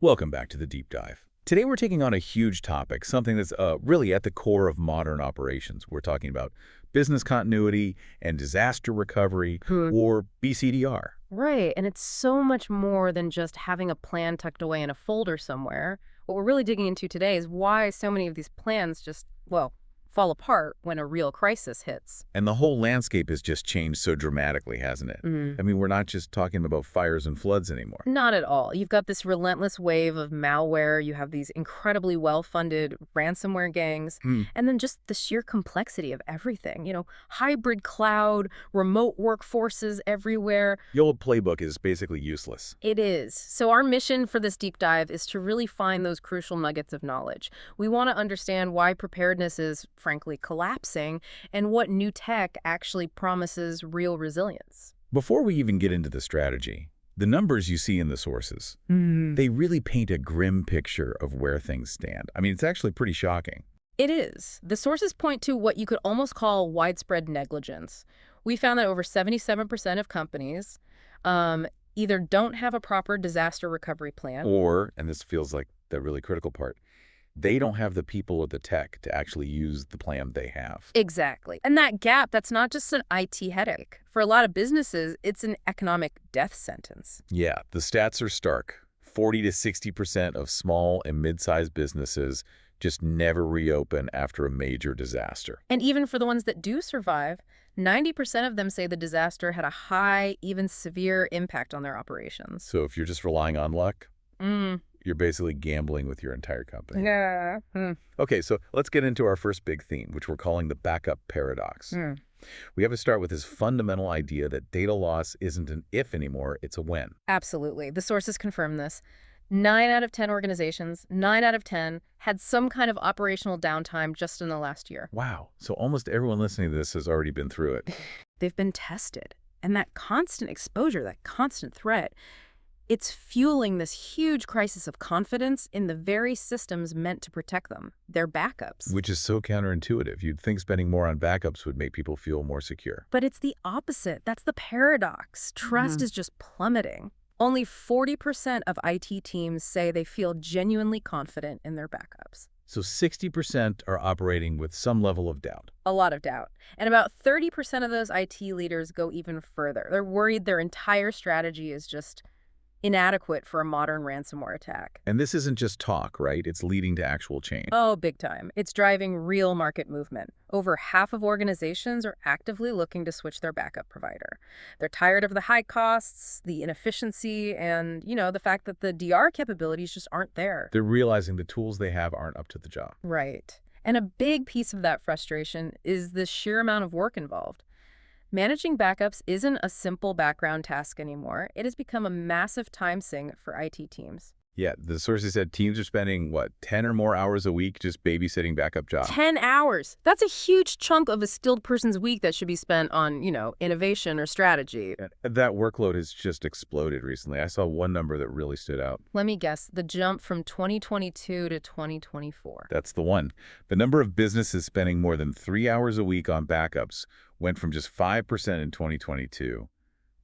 Welcome back to the Deep Dive. Today we're taking on a huge topic, something that's really at the core of modern operations. We're talking about business continuity and disaster recovery, or BCDR. Right, and it's so much more than just having a plan tucked away in a folder somewhere. What we're really digging into today is why so many of these plans just, well, fall apart when a real crisis hits. And the whole landscape has just changed so dramatically, hasn't it? I mean, we're not just talking about fires and floods anymore. Not at all. You've got this relentless wave of malware, you have these incredibly well-funded ransomware gangs, and then just the sheer complexity of everything. Hybrid cloud, remote workforces everywhere. The old playbook is basically useless. It is. So our mission for this deep dive is to really find those crucial nuggets of knowledge. We want to understand why preparedness is, frankly, collapsing and what new tech actually promises real resilience. Before we even get into the strategy, the numbers you see in the sources, they really paint a grim picture of where things stand. I mean, it's actually pretty shocking. It is. The sources point to what you could almost call widespread negligence. We found that over 77% of companies either don't have a proper disaster recovery plan. Or, and this feels like the really critical part, they don't have the people or the tech to actually use the plan they have. Exactly. And that gap, that's not just an IT headache. For a lot of businesses, it's an economic death sentence. Yeah, the stats are stark. 40 to 60% of small and mid-sized businesses just never reopen after a major disaster. And even for the ones that do survive, 90% of them say the disaster had a high, even severe impact on their operations. So if you're just relying on luck, you're basically gambling with your entire company. Yeah. Okay, so let's get into our first big theme, which we're calling the backup paradox. We have to start with this fundamental idea that data loss isn't an if anymore, it's a when. Absolutely. The sources confirm this. 9 out of 10 organizations, 9 out of 10, had some kind of operational downtime just in the last year. Wow. So almost everyone listening to this has already been through it. They've been tested. And that constant exposure, that constant threat, it's fueling this huge crisis of confidence in the very systems meant to protect them, their backups. Which is so counterintuitive. You'd think spending more on backups would make people feel more secure. But it's the opposite. That's the paradox. Trust is just plummeting. Only 40% of IT teams say they feel genuinely confident in their backups. So 60% are operating with some level of doubt. A lot of doubt. And about 30% of those IT leaders go even further. They're worried their entire strategy is just inadequate for a modern ransomware attack. And this isn't just talk, right? It's leading to actual change. Oh, big time. It's driving real market movement. Over half of organizations are actively looking to switch their backup provider. They're tired of the high costs, the inefficiency, and, the fact that the DR capabilities just aren't there. They're realizing the tools they have aren't up to the job. Right. And a big piece of that frustration is the sheer amount of work involved. Managing backups isn't a simple background task anymore. It has become a massive time sink for IT teams. Yeah, the sources said teams are spending, 10 or more hours a week just babysitting backup jobs. 10 hours. That's a huge chunk of a skilled person's week that should be spent on, innovation or strategy. And that workload has just exploded recently. I saw one number that really stood out. Let me guess, the jump from 2022 to 2024. That's the one. The number of businesses spending more than 3 hours a week on backups went from just 5% in 2022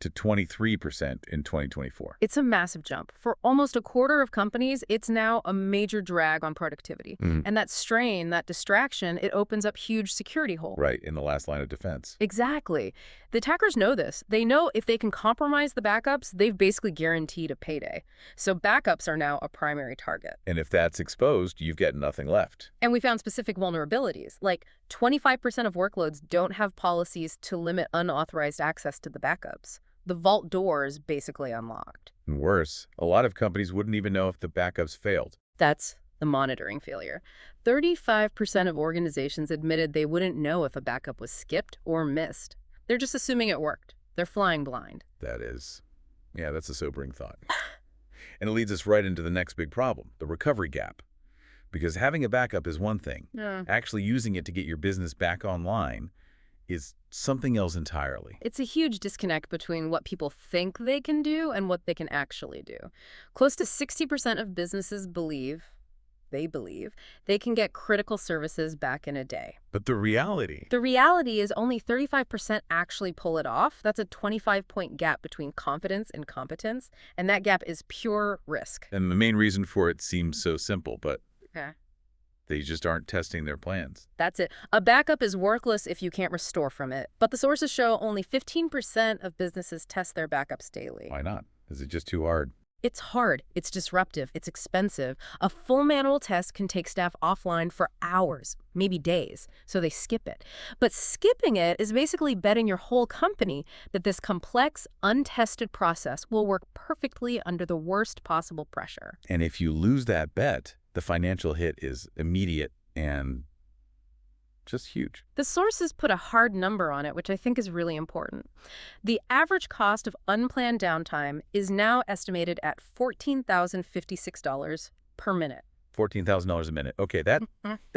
to 23% in 2024. It's a massive jump. For almost a quarter of companies, it's now a major drag on productivity. And that strain, that distraction, it opens up huge security holes. Right, in the last line of defense. Exactly. The attackers know this. They know if they can compromise the backups, they've basically guaranteed a payday. So backups are now a primary target. And if that's exposed, you've got nothing left. And we found specific vulnerabilities, like 25% of workloads don't have policies to limit unauthorized access to the backups. The vault door is basically unlocked. And worse, a lot of companies wouldn't even know if the backups failed. That's the monitoring failure. 35% of organizations admitted they wouldn't know if a backup was skipped or missed. They're just assuming it worked. They're flying blind. That's a sobering thought. And it leads us right into the next big problem, the recovery gap. Because having a backup is one thing. Actually using it to get your business back online is something else entirely. It's a huge disconnect between what people think they can do and what they can actually do. Close to 60% of businesses believe they believe, they can get critical services back in a day. But the reality? The reality is only 35% actually pull it off. That's a 25-point gap between confidence and competence, and that gap is pure risk. And the main reason for it seems so simple, but Okay. they just aren't testing their plans. That's it. A backup is worthless if you can't restore from it. But the sources show only 15% of businesses test their backups daily. Why not? Is it just too hard? It's hard, it's disruptive, it's expensive. A full manual test can take staff offline for hours, maybe days, so they skip it. But skipping it is basically betting your whole company that this complex, untested process will work perfectly under the worst possible pressure. And if you lose that bet, the financial hit is immediate and just huge. The sources put a hard number on it, which I think is really important. The average cost of unplanned downtime is now estimated at $14,056 per minute. $14,000 a minute. Okay, that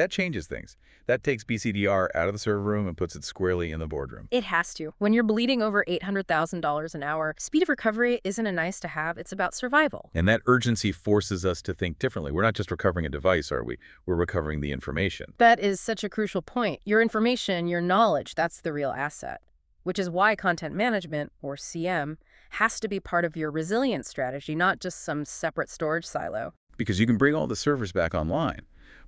changes things. That takes BCDR out of the server room and puts it squarely in the boardroom. It has to. When you're bleeding over $800,000 an hour, speed of recovery isn't a nice to have, it's about survival. And that urgency forces us to think differently. We're not just recovering a device, are we? We're recovering the information. That is such a crucial point. Your information, your knowledge, that's the real asset. Which is why content management, or CM, has to be part of your resilience strategy, not just some separate storage silo. Because you can bring all the servers back online,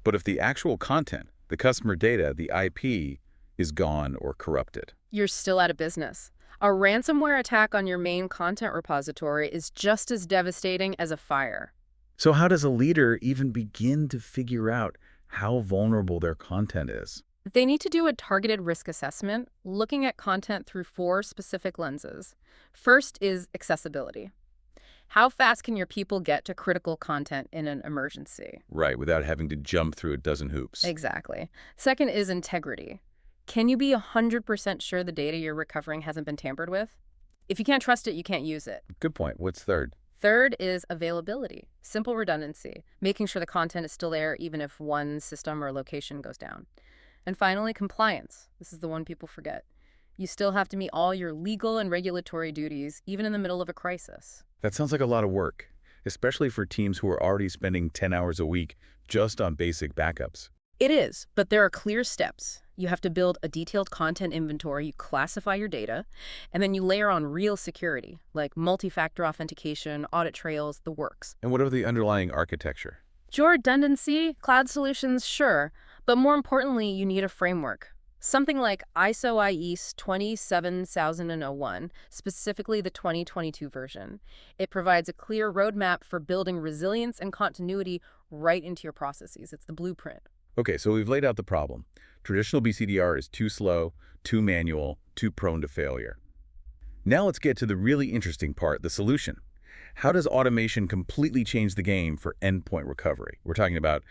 but if the actual content, the customer data, the IP, is gone or corrupted, you're still out of business. A ransomware attack on your main content repository is just as devastating as a fire. So how does a leader even begin to figure out how vulnerable their content is? They need to do a targeted risk assessment, looking at content through 4 specific lenses. First is accessibility. How fast can your people get to critical content in an emergency? Right, without having to jump through a dozen hoops. Exactly. Second is integrity. Can you be 100% sure the data you're recovering hasn't been tampered with? If you can't trust it, you can't use it. Good point. What's third? Third is availability. Simple redundancy, making sure the content is still there even if one system or location goes down. And finally, compliance. This is the one people forget. You still have to meet all your legal and regulatory duties, even in the middle of a crisis. That sounds like a lot of work, especially for teams who are already spending 10 hours a week just on basic backups. It is, but there are clear steps. You have to build a detailed content inventory, you classify your data, and then you layer on real security, like multi-factor authentication, audit trails, the works. And what are the underlying architecture? Your redundancy, cloud solutions, sure, but more importantly, you need a framework. Something like ISO IEC 27001, specifically the 2022 version. It provides a clear roadmap for building resilience and continuity right into your processes. It's the blueprint. Okay, so we've laid out the problem. Traditional BCDR is too slow, too manual, too prone to failure. Now let's get to the really interesting part, the solution. How does automation completely change the game for endpoint recovery? We're talking about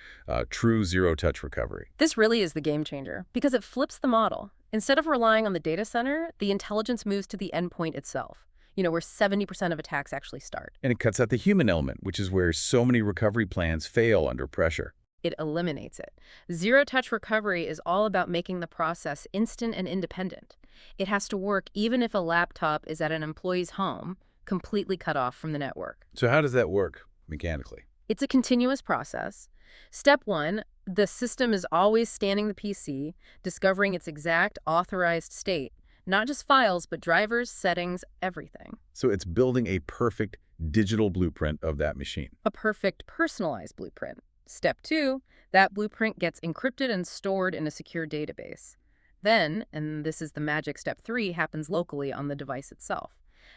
true zero-touch recovery. This really is the game changer because it flips the model. Instead of relying on the data center, the intelligence moves to the endpoint itself, where 70% of attacks actually start. And it cuts out the human element, which is where so many recovery plans fail under pressure. It eliminates it. Zero-touch recovery is all about making the process instant and independent. It has to work even if a laptop is at an employee's home, completely cut off from the network. So how does that work mechanically? It's a continuous process. Step 1, the system is always scanning the PC, discovering its exact authorized state, not just files, but drivers, settings, everything. So it's building a perfect digital blueprint of that machine. A perfect personalized blueprint. Step 2, that blueprint gets encrypted and stored in a secure database. Then, and this is the magic step 3, happens locally on the device itself.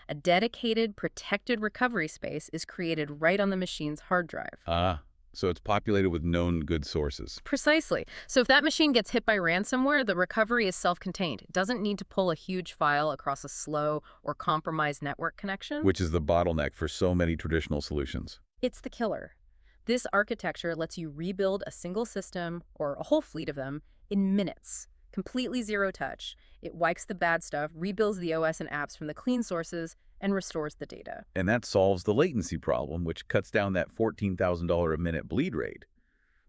A dedicated, protected recovery space is created right on the machine's hard drive. So it's populated with known good sources. Precisely. So if that machine gets hit by ransomware, the recovery is self-contained. It doesn't need to pull a huge file across a slow or compromised network connection. Which is the bottleneck for so many traditional solutions. It's the killer. This architecture lets you rebuild a single system, or a whole fleet of them, in minutes. Completely zero touch. It wipes the bad stuff, rebuilds the OS and apps from the clean sources, and restores the data. And that solves the latency problem, which cuts down that $14,000 a minute bleed rate.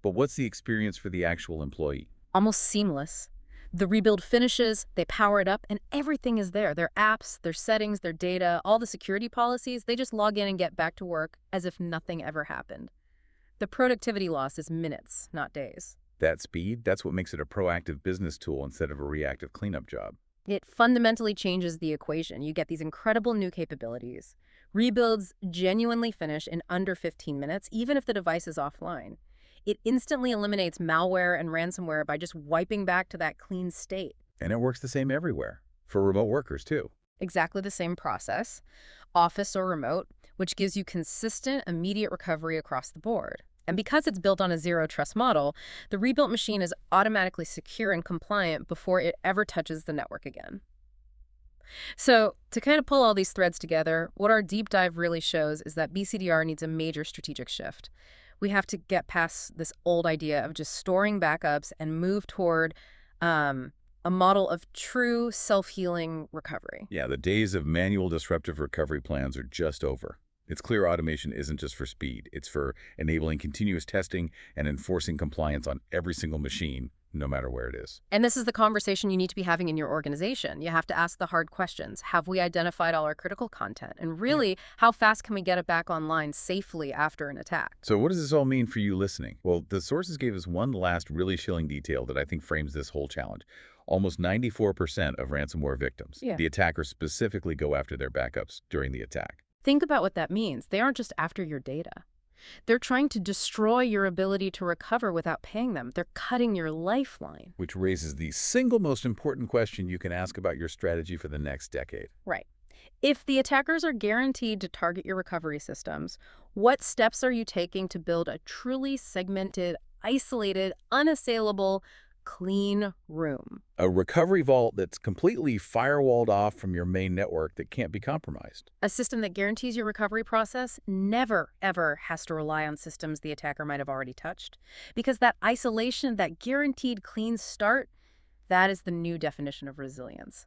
But what's the experience for the actual employee? Almost seamless. The rebuild finishes, they power it up, and everything is there. Their apps, their settings, their data, all the security policies, they just log in and get back to work as if nothing ever happened. The productivity loss is minutes, not days. That speed, that's what makes it a proactive business tool instead of a reactive cleanup job. It fundamentally changes the equation. You get these incredible new capabilities. Rebuilds genuinely finish in under 15 minutes, even if the device is offline. It instantly eliminates malware and ransomware by just wiping back to that clean state. And it works the same everywhere, for remote workers too. Exactly the same process, office or remote, which gives you consistent, immediate recovery across the board. And because it's built on a zero-trust model, the rebuilt machine is automatically secure and compliant before it ever touches the network again. So, to kind of pull all these threads together, what our deep dive really shows is that BCDR needs a major strategic shift. We have to get past this old idea of just storing backups and move toward a model of true self-healing recovery. Yeah, the days of manual disruptive recovery plans are just over. It's clear automation isn't just for speed. It's for enabling continuous testing and enforcing compliance on every single machine, no matter where it is. And this is the conversation you need to be having in your organization. You have to ask the hard questions. Have we identified all our critical content? And really, how fast can we get it back online safely after an attack? So what does this all mean for you listening? Well, the sources gave us one last really chilling detail that I think frames this whole challenge. Almost 94% of ransomware victims, the attackers specifically go after their backups during the attack. Think about what that means. They aren't just after your data. They're trying to destroy your ability to recover without paying them. They're cutting your lifeline. Which raises the single most important question you can ask about your strategy for the next decade. Right. If the attackers are guaranteed to target your recovery systems, what steps are you taking to build a truly segmented, isolated, unassailable, clean room? A recovery vault that's completely firewalled off from your main network that can't be compromised. A system that guarantees your recovery process never, ever has to rely on systems the attacker might have already touched. Because that isolation, that guaranteed clean start, that is the new definition of resilience.